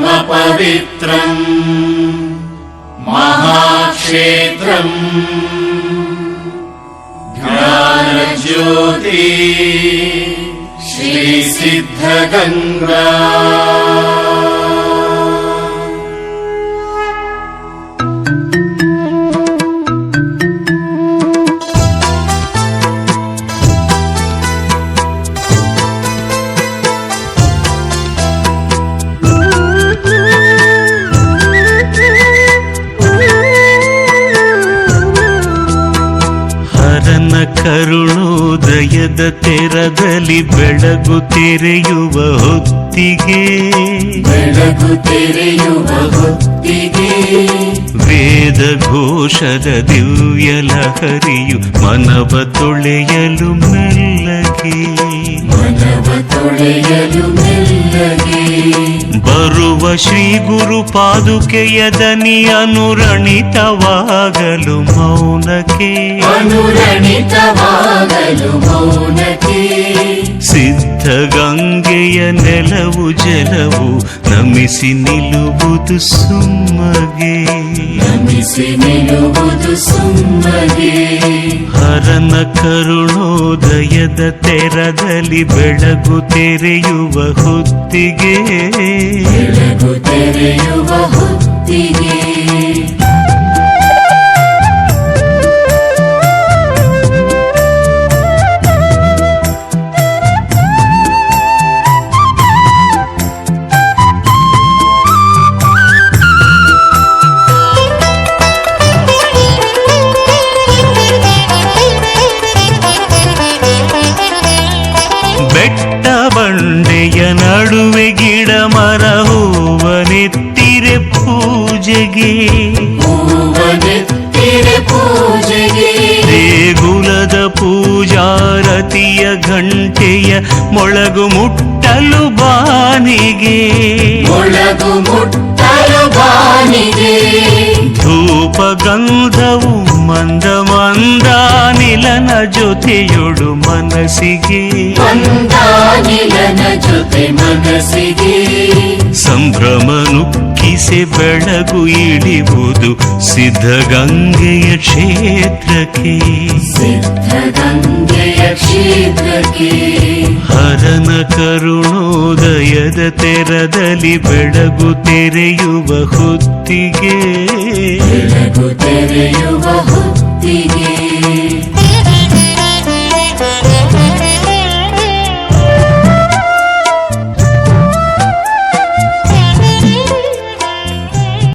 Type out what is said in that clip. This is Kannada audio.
ಪವಿತ್ರಂ ಮಹಾಕ್ಷೇತ್ರಂ ಜ್ಞಾನಜ್ಯೋತಿ ಶ್ರೀ ಸಿದ್ಧಗಂಗಾ. ಕರುಣೋದಯದ ತೆರದಲ್ಲಿ ಬೆಳಗು ತೆರೆಯುವ ಹೊತ್ತಿಗೆ ವೇದ ಘೋಷದ ದಿವ್ಯ ಲಹರಿಯು ಮನವ ತೊಳೆಯಲು ಮೆಲ್ಲಗೆ ಬರುವ ಶ್ರೀ ಗುರು ಪಾದುಕೆಯ ದನಿ ಅನುರಣಿತವಾಗಲು ಮೌನಕ್ಕೆ ಸಿದ್ಧಗಂಗೆಯ ನೆಲವು ಜಲವು ನಮಿಸಿ ನಿಲ್ಲುವುದು ಸುಮ್ಮಗೆ ಹರನ ಕರುಣೋದಯದ ತೆರದಲ್ಲಿ ಬೆಳಗು ತೆರೆಯುವ ಹೊತ್ತಿಗೆ ಬೆಟ್ಟ ಬಂಡೆಯ ನಡುವೆ ಗಿಡ ಮರ ಹೂವನೆತ್ತಿರೆ ಪೂಜೆಗೆ ದೇಗುಲದ ಪೂಜಾರತಿಯ ಗಂಟೆಯ ಮೊಳಗು ಮುಟ್ಟಲು ಬಾನಿಗೆ ಧೂಪ ಗಂಧವು ಮಂದ ಮಂದಾನಿಲನ ಜೊತೆಯೊಡು ಮನಸ್ಸಿಗೆ ಸಂಭ್ರಮ ನುಕ್ಕಿಸಿ ಬೆಳಗು ಇಳಿಯುವುದು ಸಿದ್ಧಗಂಗೆಯ ಕ್ಷೇತ್ರಕ್ಕೆ ಹರನ ಕರುಣೋದಯದ ತೆರದಲ್ಲಿ ಬೆಳಗು ತೆರೆಯುವ ಹೊತ್ತಿಗೆ